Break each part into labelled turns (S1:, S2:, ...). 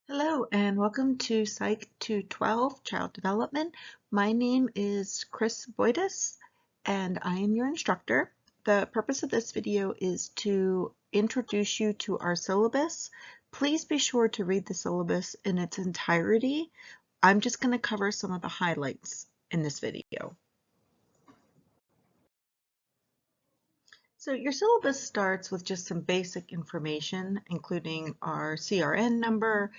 S1: Hello and welcome to Psych 212 Child Development. My name is Chris Boydus and I am your instructor. The purpose of this video is to introduce you to our syllabus. Please be sure to read the syllabus in its entirety. I'm just going to cover some of the highlights in this video. So your syllabus starts with just some basic information, including our CRN number,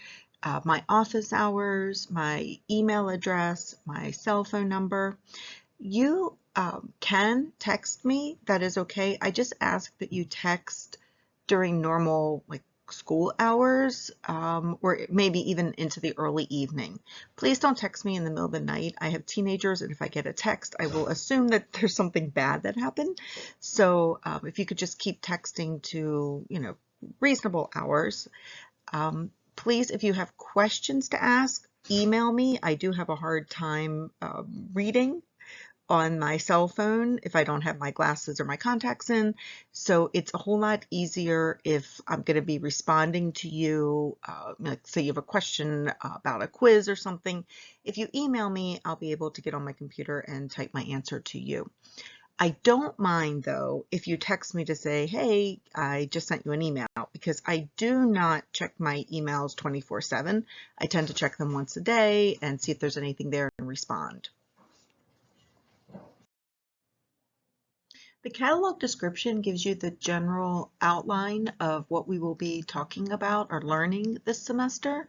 S1: my office hours, my email address, my cell phone number. You can text me, that is okay. I just ask that you text during normal school hours or maybe even into the early evening. Please don't text me in the middle of the night. I have teenagers, and if I get a text, I will assume that there's something bad that happened. So if you could just keep texting to, reasonable hours. Please, if you have questions to ask, email me. I do have a hard time reading on my cell phone if I don't have my glasses or my contacts in. So it's a whole lot easier if I'm going to be responding to you, like say you have a question about a quiz or something. If you email me, I'll be able to get on my computer and type my answer to you. I don't mind though if you text me to say, hey, I just sent you an email, because I do not check my emails 24/7. I tend to check them once a day and see if there's anything there and respond. The catalog description gives you the general outline of what we will be talking about or learning this semester.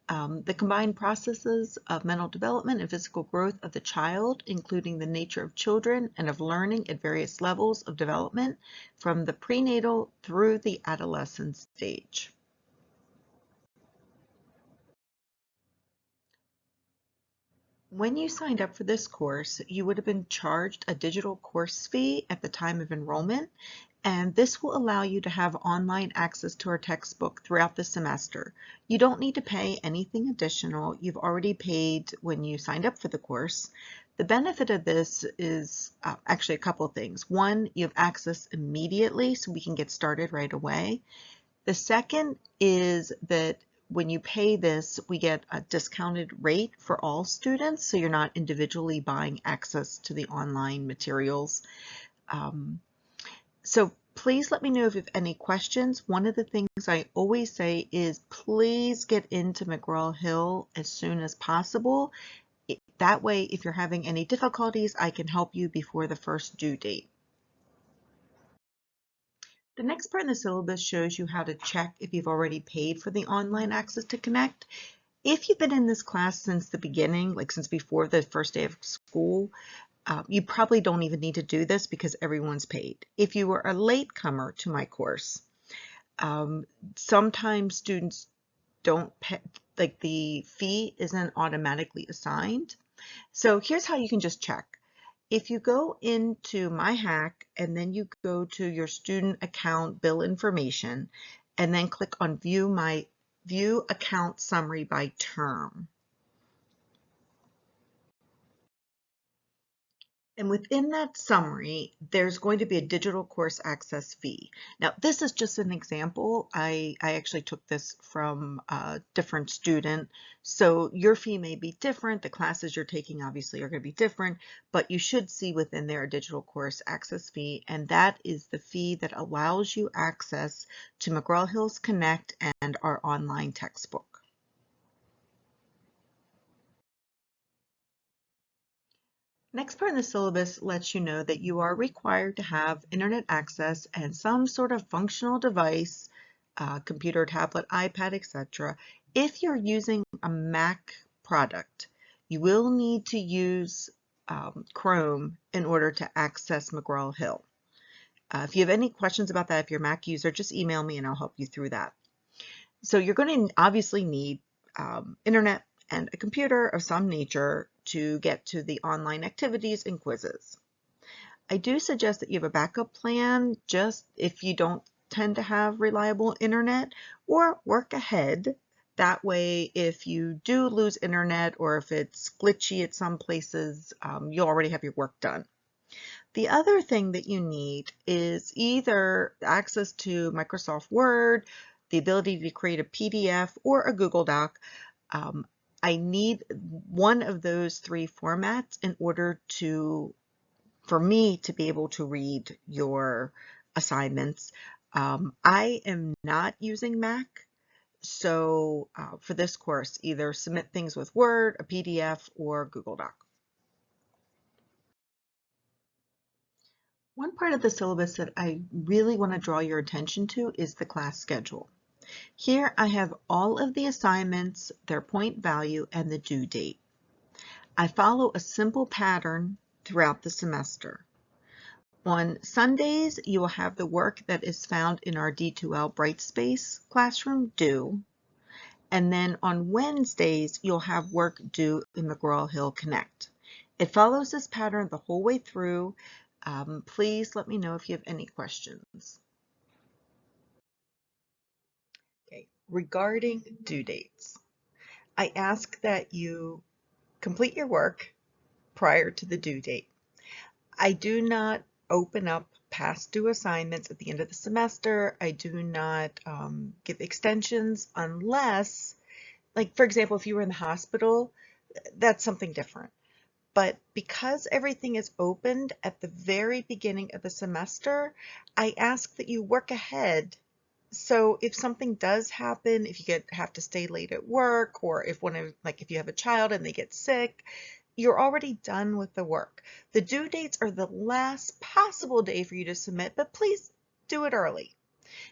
S1: The combined processes of mental development and physical growth of the child, including the nature of children and of learning at various levels of development from the prenatal through the adolescent stage. When you signed up for this course, you would have been charged a digital course fee at the time of enrollment, and this will allow you to have online access to our textbook throughout the semester. You don't need to pay anything additional. You've already paid when you signed up for the course. The benefit of this is actually a couple of things. One, you have access immediately, so we can get started right away. The second is that when you pay this, we get a discounted rate for all students, so you're not individually buying access to the online materials. So please let me know if you have any questions. One of the things I always say is please get into McGraw-Hill as soon as possible. That way, if you're having any difficulties, I can help you before the first due date. The next part in the syllabus shows you how to check if you've already paid for the online access to Connect. If you've been in this class since the beginning, like since before the first day of school, you probably don't even need to do this because everyone's paid. If you were a latecomer to my course, sometimes students don't pay, like the fee isn't automatically assigned. So here's how you can just check. If you go into My Hack and then you go to your student account bill information and then click on View Account Summary by Term. And within that summary, there's going to be a digital course access fee. Now, this is just an example. I actually took this from a different student. So your fee may be different. The classes you're taking obviously are going to be different, but you should see within there a digital course access fee. And that is the fee that allows you access to McGraw-Hill's Connect and our online textbook. Next part in the syllabus lets you know that you are required to have internet access and some sort of functional device, computer, tablet, iPad, etc. If you're using a Mac product, you will need to use Chrome in order to access McGraw-Hill. If you have any questions about that, if you're a Mac user, just email me and I'll help you through that. So you're going to obviously need internet and a computer of some nature to get to the online activities and quizzes. I do suggest that you have a backup plan just if you don't tend to have reliable internet, or work ahead. That way, if you do lose internet or if it's glitchy at some places, you'll already have your work done. The other thing that you need is either access to Microsoft Word, the ability to create a PDF or a Google Doc. I need one of those three formats in order for me to be able to read your assignments. I am not using Mac, so for this course, either submit things with Word, a PDF, or Google Doc. One part of the syllabus that I really want to draw your attention to is the class schedule. Here I have all of the assignments, their point value, and the due date. I follow a simple pattern throughout the semester. On Sundays, you will have the work that is found in our D2L Brightspace classroom due. And then on Wednesdays, you'll have work due in McGraw-Hill Connect. It follows this pattern the whole way through. Please let me know if you have any questions. Okay. Regarding due dates, I ask that you complete your work prior to the due date. I do not open up past due assignments at the end of the semester. I do not give extensions unless, like for example, if you were in the hospital, that's something different. But because everything is opened at the very beginning of the semester, I ask that you work ahead. So if something does happen, if you have to stay late at work, or if if you have a child and they get sick, you're already done with the work. The due dates are the last possible day for you to submit, but please do it early.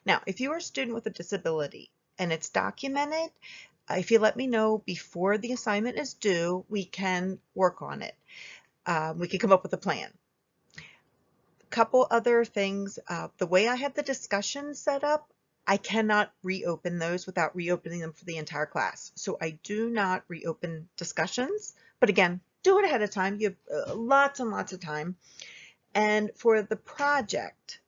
S1: Now, if you are a student with a disability and it's documented, if you let me know before the assignment is due, we can work on it. We can come up with a plan. A couple other things. The way I have the discussion set up, I cannot reopen those without reopening them for the entire class. So I do not reopen discussions, but again, do it ahead of time. You have lots and lots of time. And for the project,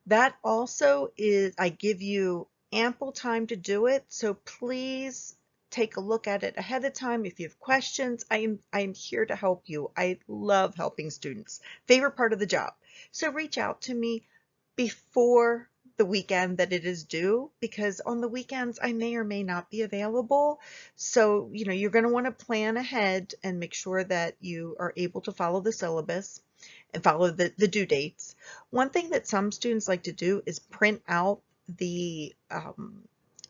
S1: that also is, I give you ample time to do it. So please take a look at it ahead of time. If you have questions, I am here to help you. I love helping students. Favorite part of the job. So reach out to me before the weekend that it is due, because on the weekends I may or may not be available. So, you're going to want to plan ahead and make sure that you are able to follow the syllabus and follow the due dates. One thing that some students like to do is print out the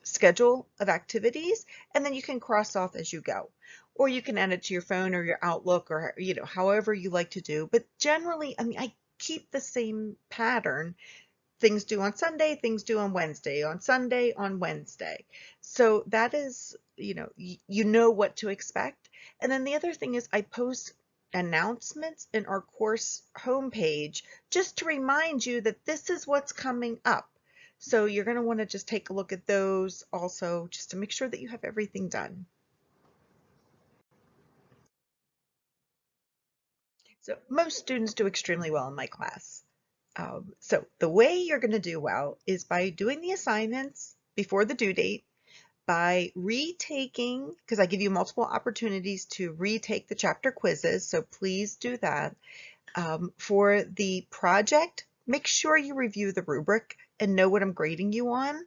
S1: schedule of activities, and then you can cross off as you go. Or you can add it to your phone or your Outlook, or however you like to do. But generally, I keep the same pattern. Things due on Sunday, things due on Wednesday, on Sunday, on Wednesday. So that is, you know what to expect. And then the other thing is I post announcements in our course homepage just to remind you that this is what's coming up. So you're going to want to just take a look at those also, just to make sure that you have everything done. So most students do extremely well in my class. So the way you're going to do well is by doing the assignments before the due date, by retaking, because I give you multiple opportunities to retake the chapter quizzes, so please do that. For the project, make sure you review the rubric and know what I'm grading you on,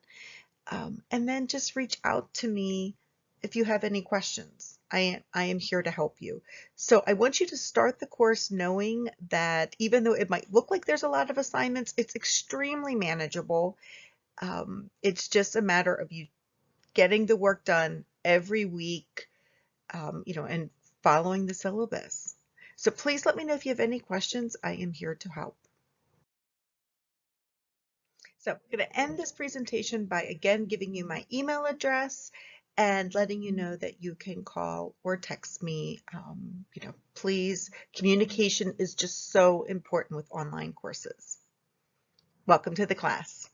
S1: and then just reach out to me if you have any questions. I am here to help you. So I want you to start the course knowing that even though it might look like there's a lot of assignments, it's extremely manageable. It's just a matter of you getting the work done every week, and following the syllabus. So please let me know if you have any questions. I am here to help. So I'm going to end this presentation by again giving you my email address and letting you know that you can call or text me. Please, communication is just so important with online courses. Welcome to the class.